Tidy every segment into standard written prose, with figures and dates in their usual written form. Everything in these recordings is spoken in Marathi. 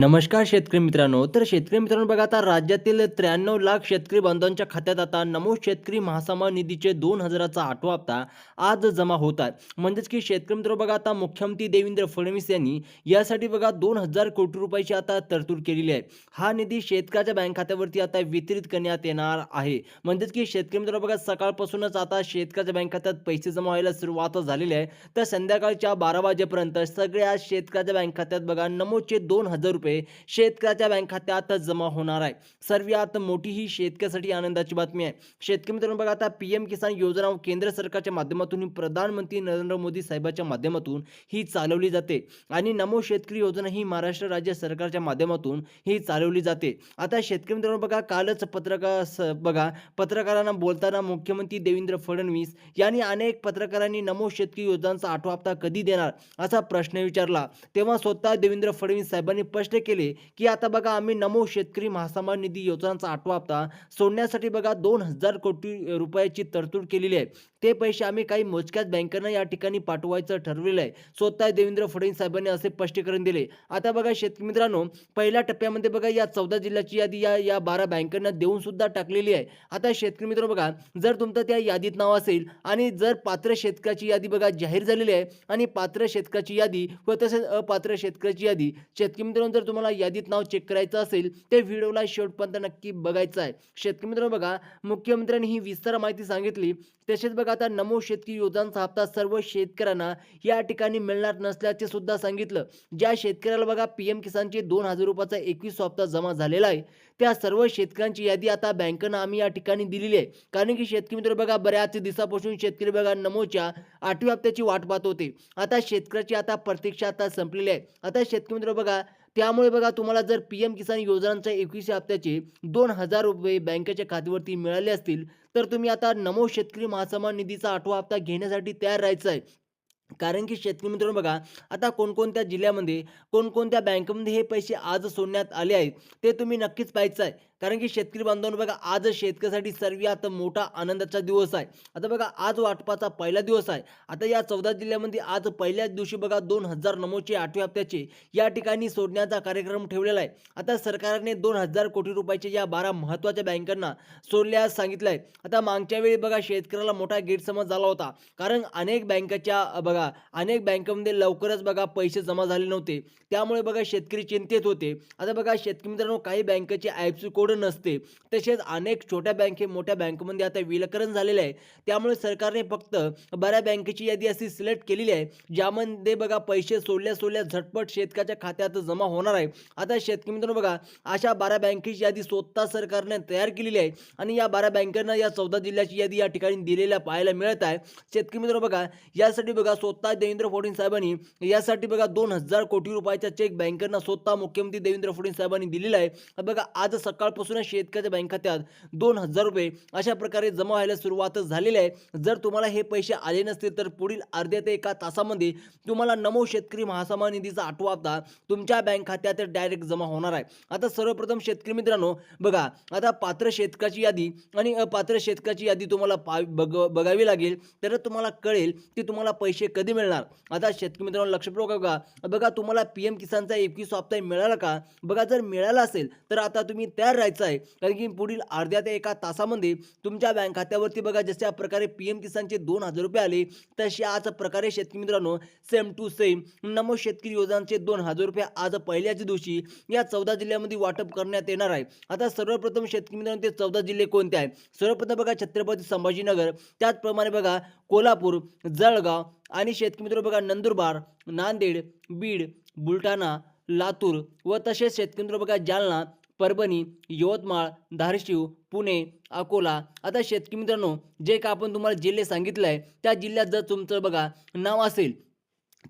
नमस्कार शेतकरी मित्रांनो. तर शेतकरी मित्रांनो बघा, आता राज्यातील 93 लाख शेतकरी बांधवांच्या खात्यात आता नमो शेतकरी महासन्मान निधीचे 2000चा 8वा हप्ता आज जमा होत आहे. म्हणजेच की शेतकरी मित्र बघा, आता मुख्यमंत्री देवेंद्र फडणवीस यांनी यासाठी बघा 2000 कोटी रुपयाची आता तरतूद केलेली आहे. हा निधी शेतकऱ्याच्या बँक खात्यावरती आता वितरित करण्यात येणार आहे. म्हणजेच की शेतकरी मित्र बघा, सकाळपासूनच आता शेतकऱ्याच्या बँक खात्यात पैसे जमा व्हायला सुरुवात झालेली आहे. तर संध्याकाळच्या 12 वाजेपर्यंत सगळ्या शेतकऱ्याच्या बँक खात्यात बघा नमोचे 2000 रुपये शेतकऱ्याच्या बँक खात्यात जमा होणार आहे. सर्वात मोठी ही शेतकऱ्यासाठी आनंदाची बातमी आहे. शेतकरी मित्रांनो बघा, आता पीएम किसान योजना केंद्र सरकारच्या माध्यमातून प्रधानमंत्री नरेंद्र मोदी साहेबांच्या माध्यमातून ही चालवली जाते आणि नमो शेतकरी योजना ही महाराष्ट्र राज्य सरकारच्या माध्यमातून ही चालवली जाते. आता शेतकरी मित्रांनो बघा, कालच पत्रकारांना बोलताना मुख्यमंत्री देवेंद्र फडणवीस यांनी अनेक पत्रकारांनी नमो शेतकरी योजनांचा 8वा हप्ता कधी देणार असा प्रश्न विचारला. तेव्हा स्वतः देवेंद्र फडणवीस साहेबांनी स्पष्ट केले की आता बघा, आम्ही नमो शेतकरी महासन्मान निधी योजनांचा 8वा हप्ता सोडण्यासाठी बघा 2000 कोटी रुपयाची तरतूद केलेली आहे. ते पैसे आम्ही काही मोजक्याच बँकांना या ठिकाणी पाठवायचं ठरवलेलं आहे. स्वतः देवेंद्र फडणवीस साहेबांनी असे स्पष्टीकरण दिले. आता बघा शेतकरी मित्रांनो, पहिल्या टप्प्यामध्ये बघा या 14 जिल्ह्याची यादी या 12 बँकांना देऊन सुद्धा टाकलेली आहे. आता शेतकरी मित्रांनो बघा, जर तुमचं त्या यादीत नाव असेल आणि जर पात्र शेतकऱ्याची यादी बघा जाहीर झालेली आहे आणि पात्र शेतकऱ्याची यादी व तसेच अपात्र शेतकऱ्याची यादी, शेतकरी मित्रांनो जर तुम्हाला यादीत नाव चेक करायचं असेल ते व्हिडिओला शेवटपर्यंत नक्की बघायचं आहे. शेतकरी मित्रांनो बघा, मुख्यमंत्र्यांनी ही विस्तार माहिती सांगितली. तसेच बघा, आता नमो शेतकरी योजनांचा हप्ता सर्व शेतकऱ्यांना या ठिकाणी मिळणार नसल्याचे सुद्धा सांगितलं. ज्या शेतकऱ्याला बघा पीएम किसानचे 2000 रुपयाचा 21 हप्ता जमा झालेला आहे, त्या सर्व शेतकऱ्यांची यादी आता बँकेनं आम्ही या ठिकाणी दिलेली आहे. कारण की शेतकरी मित्र बघा, बऱ्याच दिवसापासून शेतकरी बघा नमोच्या 8व्या हप्त्याची वाट पाहत होते. आता शेतकऱ्याची आता प्रतीक्षा आता संपलेली आहे. आता शेतकरी मित्र बघा, त्यामुळे बघा तुम्हाला जर पीएम किसान योजनांच्या 21व्या हप्त्याचे 2000 रुपये बँकेच्या खात्यावरती मिळाले असतील, तर तुम्ही आता नमो शेतकरी महासन्मान निधीचा 8वा हप्ता घेण्यासाठी तयार राहायचं आहे. कारण की शेतकरी मित्रांनो बघा, आता कोणकोणत्या जिल्ह्यामध्ये, कोणकोणत्या बँकेमध्ये हे पैसे आज सोडण्यात आले आहेत, ते तुम्ही नक्कीच पाहायचं आहे. कारण की शेतकरी बांधवांनो बघा, आज शेतकऱ्यासाठी सर्वात मोठा आनंदाचा दिवस आहे. आता बघा, आज वाटपाचा पहिला दिवस आहे. आता या 14 जिल्ह्यामध्ये आज पहिल्याच दिवशी बघा 2000 नमोचे 8व्या हप्त्याचे या ठिकाणी सोडण्याचा कार्यक्रम ठेवलेला आहे. आता सरकारने 2000 कोटी रुपयाच्या या 12 महत्त्वाच्या बँकांना सोडल्यास सांगितलं आहे. आता मागच्या वेळी बघा शेतकऱ्याला मोठा गैरसमज झाला होता. कारण अनेक बँकेच्या बघा अनेक बँकांमध्ये लवकरच बघा पैसे जमा झाले नव्हते. त्यामुळे बघा शेतकरी चिंतेत होते. आता बघा शेतकरी मित्रांनो, काही बँकेचे आयएफएससी कोड नसते. तसेच अनेक छोट्या बँके मोठ्या बँकेमध्ये आता विलनीकरण झालेले आहे. त्यामुळे सरकारने फक्त बऱ्या बँकेची यादी अशी सिलेक्ट केलेली आहे, ज्यामध्ये बघा पैसे सोडल्या झटपट शेतकऱ्याच्या खात्यात जमा होणार आहे. आता शेतकरी मित्रांनो बघा, अशा 12 बँकेची यादी स्वतः सरकारने तयार केलेली आहे आणि या 12 बँकांना या 14 जिल्ह्याची यादी या ठिकाणी दिलेल्या पाहायला मिळत आहे. शेतकरी मित्रांनो बघा, यासाठी बघा स्वतः देवेंद्र फडणवीस साहेबांनी यासाठी बघा 2000 कोटी रुपयाचा चेक बँकांना स्वतः मुख्यमंत्री देवेंद्र फडणवीस साहेबांनी दिलेला आहे. बघा, आज सकाळपासूनच शेतकऱ्याच्या बँक खात्यात 2000 रुपये अशा प्रकारे जमा व्हायला सुरुवात झालेली आहे. जर तुम्हाला हे पैसे आले नसतील तर पुढील अर्ध्या ते 1 तासामध्ये तुम्हाला नमो शेतकरी महासन्मान निधीचा 8वा हप्ता तुमच्या बँक खात्यात डायरेक्ट जमा होणार आहे. आता सर्वप्रथम शेतकरी मित्रांनो बघा, आता पात्र शेतकऱ्याची यादी आणि अपात्र शेतकऱ्याची यादी तुम्हाला बघावी लागेल, तर तुम्हाला कळेल की तुम्हाला पैसे कधी मिळणार. आता शेतकरी मित्रांनो लक्षपूर्वक बघा, तुम्हाला पीएम किसानचा 21 हप्ता मिळाला का? बघा, जर मिळाला असेल तर आता तुम्ही तयार राहायचं आहे. कारण की पुढील अर्ध्या ते 1 तासामध्ये तुमच्या बँक खात्यावरती बघा जशा प्रकारे पीएम किसानचे 2000 रुपये आले, तशाच प्रकारे शेतकरी मित्रांनो सेम टू सेम नमो शेतकरी योजनांचे 2000 रुपये आज पहिल्याच दिवशी या 14 जिल्ह्यामध्ये वाटप करण्यात येणार आहे. आता सर्वप्रथम शेतकरी मित्रांनो ते 14 जिल्हे कोणते आहेत? सर्वप्रथम बघा छत्रपती संभाजीनगर, त्याचप्रमाणे बघा कोल्हापूर, जळगाव आणि शेतकरी मित्र बघा नंदुरबार, नांदेड, बीड, बुलढाणा, लातूर व तसेच शेतकरी मित्र बघा जालना, परभणी, यवतमाळ, धाराशिव, पुणे, अकोला. आता शेतकरी मित्रांनो, जे का आपण तुम्हाला जिल्हे सांगितले आहे त्या जिल्ह्यात जर तुमचं बघा नाव असेल,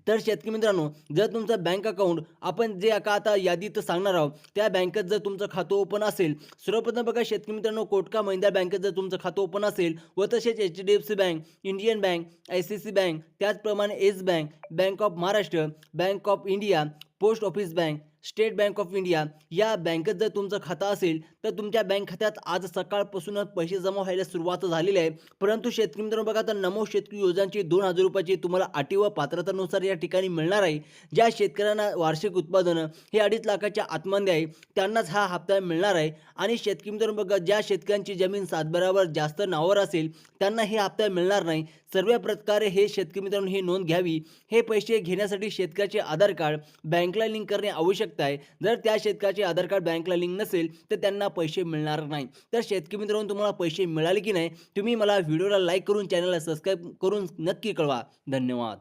तर शेतकरी मित्रांनो जर तुमचं बँक अकाउंट आपण जे आता यादीत सांगणार आहोत त्या बँकेत जर तुमचं खातं ओपन असेल, सर्वप्रथम बघा शेतकरी मित्रांनो कोटका महिंद्रा बँकेत जर तुमचं खातं ओपन असेल व तसेच HDFC bank, Indian bank, ICICI bank, त्याचप्रमाणे Yes Bank, Bank of Maharashtra, Bank of India, post office bank, State Bank of India या बँकेत जर तुमचं खातं असेल, तर तुमच्या बँक खात्यात आज सकाळपासूनच पैसे जमा व्हायला सुरुवात झालेली आहे. परंतु शेतकरी मित्रांनो बघा, तर नमो शेतकरी योजनेची ₹2,000 तुम्हाला अटी व पात्रतेनुसार या ठिकाणी मिळणार आहे. ज्या शेतकऱ्यांना वार्षिक उत्पादन हे 2.5 लाखाच्या आतमध्ये आहे, त्यांनाच हा हप्ता मिळणार आहे. आणि शेतकरी मित्रांनो बघा, ज्या शेतकऱ्यांची जमीन सातबारावर जास्त नावावर असेल, त्यांना हे हप्ता मिळणार नाही. सर्व प्रकारे हे शेतकरी मित्रांनो ही नोंद घ्यावी. हे पैसे घेण्यासाठी शेतकऱ्याचे आधार कार्ड बँकला लिंक करणे आवश्यक आहे. जर त्या शेतकऱ्याचे आधार कार्ड बँकला लिंक नसेल, तर त्यांना पैसे मिळणार नाही. तर शेतकरी मित्रांनो, तुम्हाला पैसे मिळाले की नाही, तुम्ही मला व्हिडिओला लाईक करून चॅनलला सबस्क्राईब करून नक्की कळवा. धन्यवाद.